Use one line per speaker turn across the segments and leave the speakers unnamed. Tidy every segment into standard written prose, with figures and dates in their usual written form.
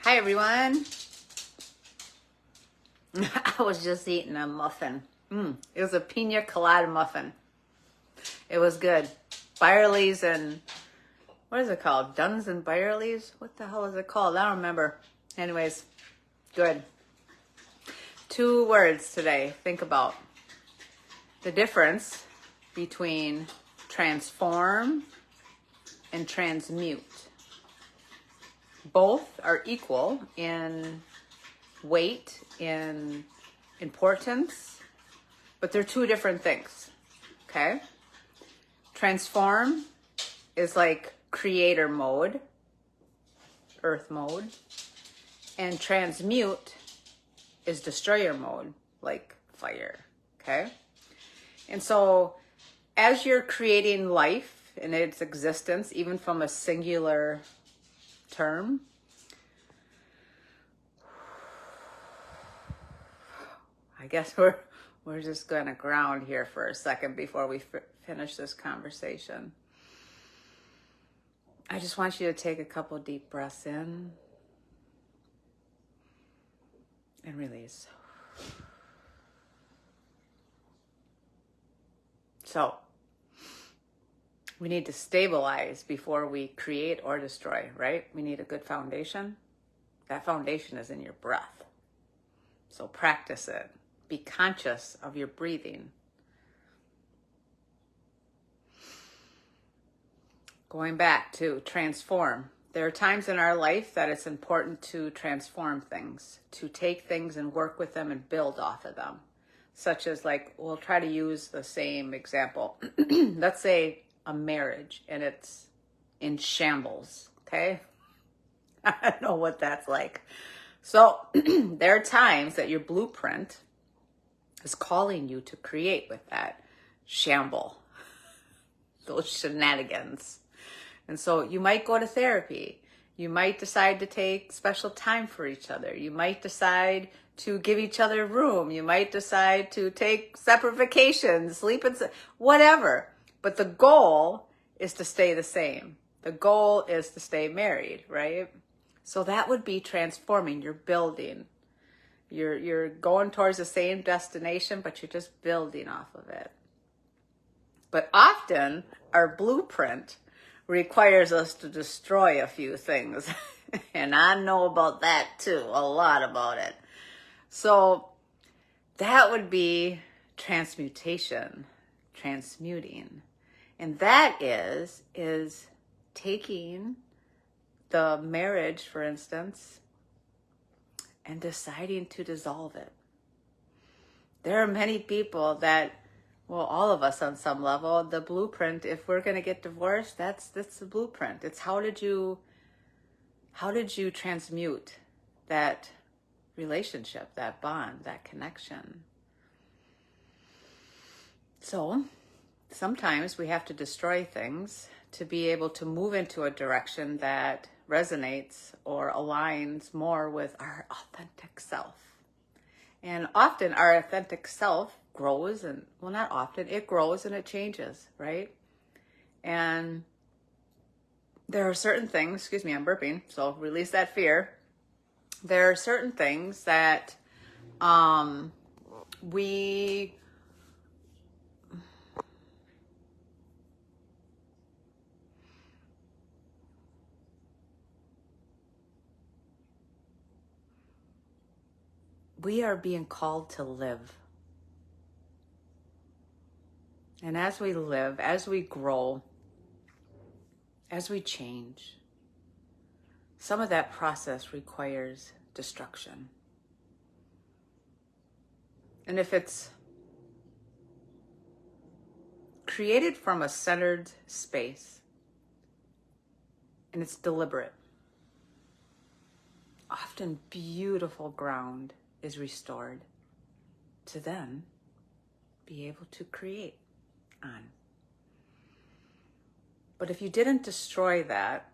Hi everyone. I was just eating a muffin. It was a pina colada muffin. It was good. Byerly's and, what is it called? Duns and Byerly's? What the hell is it called? I don't remember. Anyways, good. 2 words today. Think about the difference between transform and transmute. Both are equal in weight, in importance, but they're 2 different things, okay? Transform is like creator mode, earth mode, and transmute is destroyer mode, like fire, okay? And so as you're creating life and its existence, even from a singular term, I guess we're just going to ground here for a second before we finish this conversation. I just want you to take a couple deep breaths in and release. So, we need to stabilize before we create or destroy, right? We need a good foundation. That foundation is in your breath. So practice it. Be conscious of your breathing. Going back to transform. There are times in our life that it's important to transform things, to take things and work with them and build off of them. Such as, like, we'll try to use the same example. Let's say a marriage and it's in shambles, okay? I don't know what that's like. So there are times that your blueprint is calling you to create with that shamble, those shenanigans. And so you might go to therapy. You might decide to take special time for each other. You might decide to give each other room. You might decide to take separate vacations, sleep in, whatever. But the goal is to stay the same. The goal is to stay married, right? So that would be transforming. You're building. You're going towards the same destination, but you're just building off of it. But often our blueprint requires us to destroy a few things. And I know about that too, a lot about it. So that would be transmutation, transmuting. And that is taking the marriage, for instance, and deciding to dissolve it. There are many people that, well, all of us on some level, the blueprint, if we're going to get divorced, that's the blueprint. It's how did you transmute that relationship, that bond, that connection. So sometimes we have to destroy things to be able to move into a direction that resonates or aligns more with our authentic self. And often our authentic self grows, and, well, not often, it grows and it changes, right? And there are certain things, excuse me, I'm burping, so release that fear. There are certain things that we are being called to live. And as we live, as we grow, as we change, some of that process requires destruction. And if it's created from a centered space and it's deliberate, often beautiful ground is restored to then be able to create on. But if you didn't destroy that,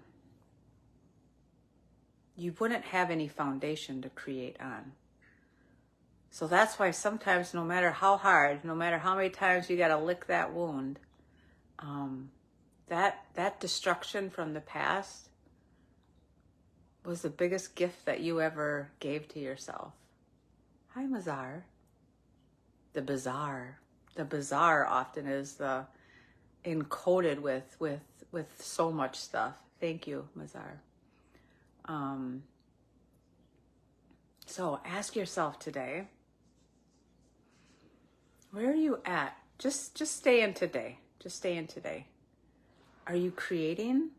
you wouldn't have any foundation to create on. So that's why sometimes, no matter how hard, no matter how many times you got to lick that wound, that destruction from the past was the biggest gift that you ever gave to yourself? Hi, Mazar. The bizarre. The bizarre often is the encoded with so much stuff. Thank you, Mazar. So ask yourself today, where are you at? Just stay in today. Just stay in today. Are you creating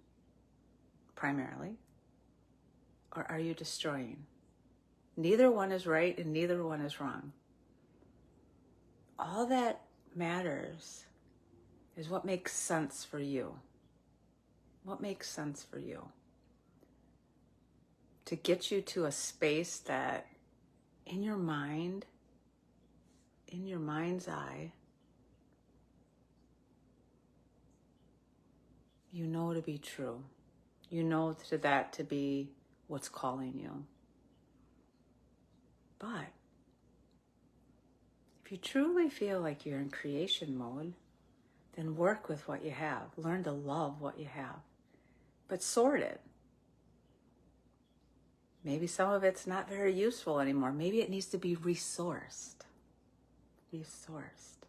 primarily, or are you destroying? Neither one is right and neither one is wrong. All that matters is what makes sense for you. What makes sense for you? To get you to a space that in your mind, in your mind's eye, you know to be true. You know that to be what's calling you. But if you truly feel like you're in creation mode, then work with what you have. Learn to love what you have. But sort it. Maybe some of it's not very useful anymore. Maybe it needs to be resourced. Resourced.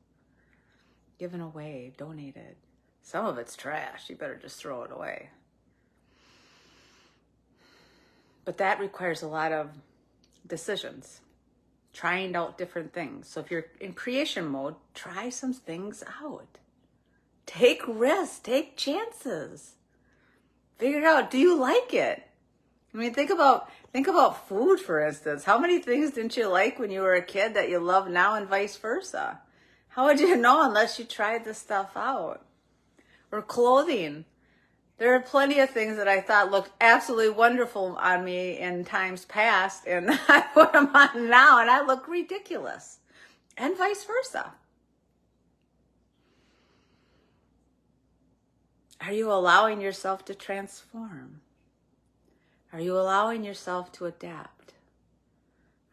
Given away, donated. Some of it's trash. You better just throw it away. But that requires a lot of decisions. Trying out different things. So if you're in creation mode, try some things out. Take risks. Take chances. Figure out, do you like it? I mean, think about food, for instance. How many things didn't you like when you were a kid that you love now, and vice versa? How would you know unless you tried this stuff out? Or clothing. There are plenty of things that I thought looked absolutely wonderful on me in times past, and I put them on now and I look ridiculous. And vice versa. Are you allowing yourself to transform? Are you allowing yourself to adapt?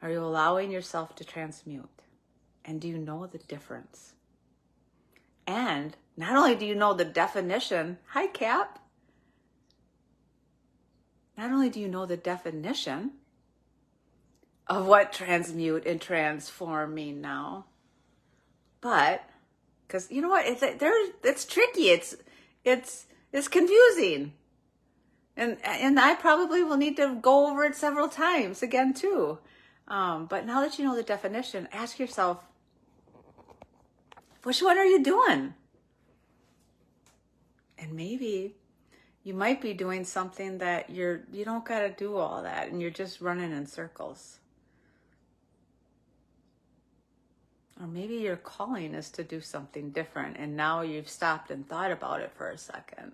Are you allowing yourself to transmute? And do you know the difference? And not only do you know the definition, hi Cap, not only do you know the definition of what transmute and transform mean now, but, because you know what, it's tricky, it's confusing. And I probably will need to go over it several times again too. But now that you know the definition, ask yourself, which one are you doing? And maybe you might be doing something that you don't got to do all that and you're just running in circles. Or maybe your calling is to do something different and now you've stopped and thought about it for a second.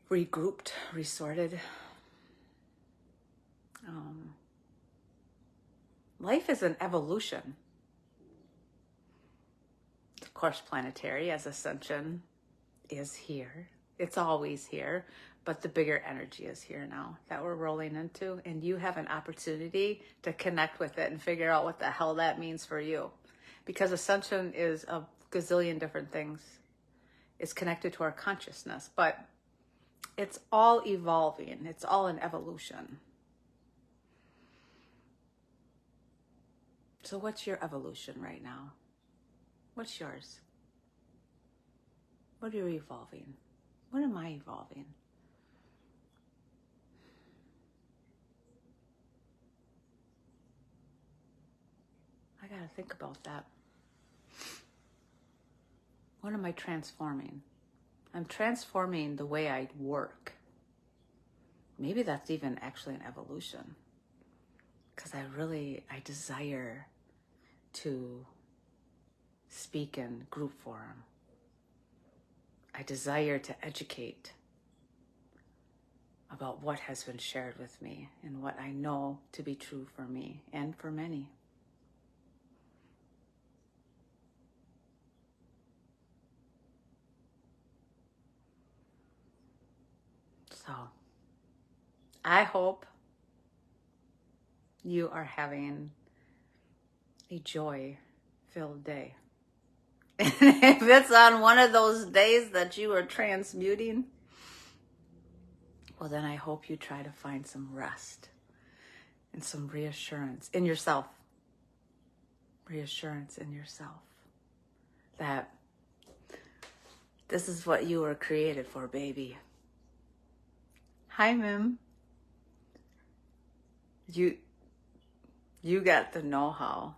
Regrouped, resorted. Life is an evolution. Of course, planetary as Ascension is here. It's always here, but the bigger energy is here now that we're rolling into, and you have an opportunity to connect with it and figure out what the hell that means for you. Because Ascension is a gazillion different things. It's connected to our consciousness, but it's all evolving. It's all an evolution. So what's your evolution right now? What's yours? What are you evolving? What am I evolving? I gotta think about that. What am I transforming? I'm transforming the way I work. Maybe that's even actually an evolution. Because I desire to speak in group forum. I desire to educate about what has been shared with me and what I know to be true for me and for many. So, I hope you are having a joy-filled day. And if it's on one of those days that you are transmuting, well, then I hope you try to find some rest and some reassurance in yourself. Reassurance in yourself that this is what you were created for, baby. Hi, Mim. You got the know-how.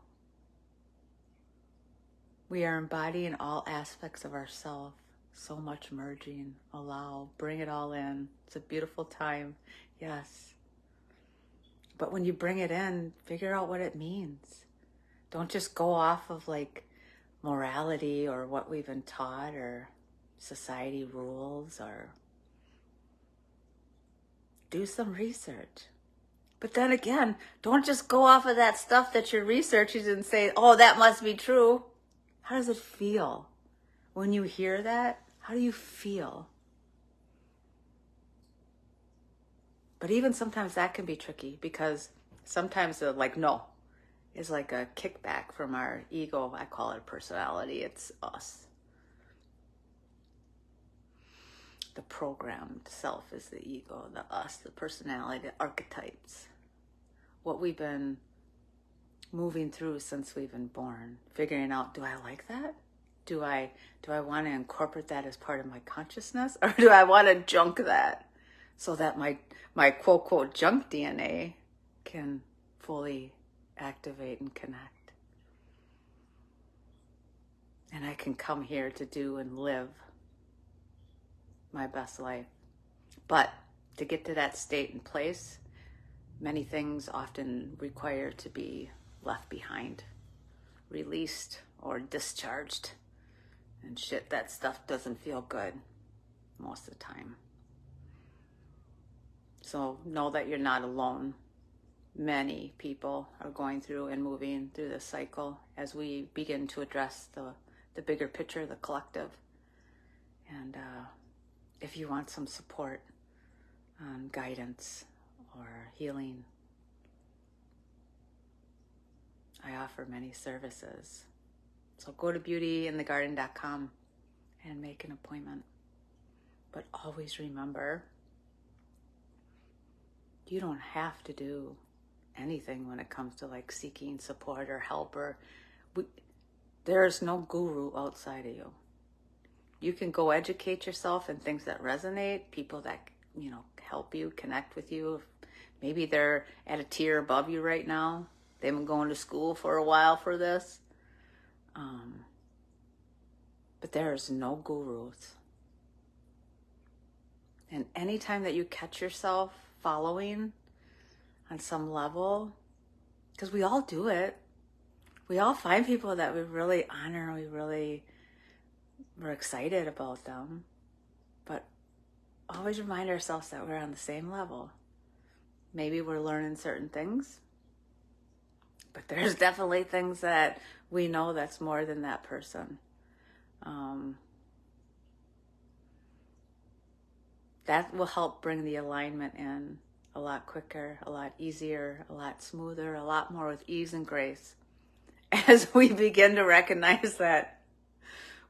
We are embodying all aspects of ourselves. So much merging. Allow. Bring it all in. It's a beautiful time. Yes. But when you bring it in, figure out what it means. Don't just go off of like morality or what we've been taught or society rules, or do some research. But then again, don't just go off of that stuff that you're researching and say, oh, that must be true. How does it feel? When you hear that, how do you feel? But even sometimes that can be tricky, because sometimes the like no is like a kickback from our ego. I call it personality. It's us. The programmed self is the ego, the us, the personality, the archetypes. What we've been moving through since we've been born, figuring out, do I like that? Do I want to incorporate that as part of my consciousness, or do I want to junk that so that my quote quote junk DNA can fully activate and connect, and I can come here to do and live my best life. But to get to that state and place, many things often require to be left behind, released, or discharged. And shit, that stuff doesn't feel good most of the time. So know that you're not alone. Many people are going through and moving through this cycle as we begin to address the bigger picture, the collective. And if you want some support on guidance or healing, I offer many services. So go to beautyinthegarden.com and make an appointment. But always remember, you don't have to do anything when it comes to like seeking support or help, or there's no guru outside of you. You can go educate yourself in things that resonate, people that, help you, connect with you. Maybe they're at a tier above you right now. They've been going to school for a while for this. But there's no gurus. And anytime that you catch yourself following on some level, because we all do it, we all find people that we really honor, we're excited about them, but always remind ourselves that we're on the same level. Maybe we're learning certain things, but there's definitely things that we know that's more than that person. That will help bring the alignment in a lot quicker, a lot easier, a lot smoother, a lot more with ease and grace, as we begin to recognize that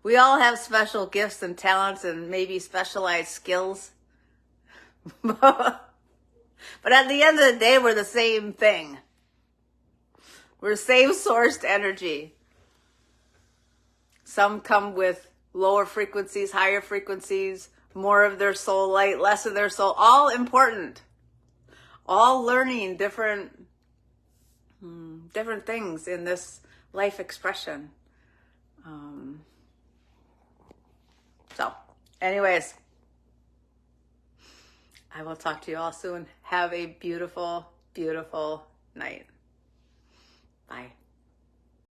we all have special gifts and talents and maybe specialized skills. But at the end of the day, we're the same thing. We're the same sourced energy. Some come with lower frequencies, higher frequencies, more of their soul light, less of their soul. All important. All learning different things in this life expression. So, anyways, I will talk to you all soon. Have a beautiful, beautiful night. Bye.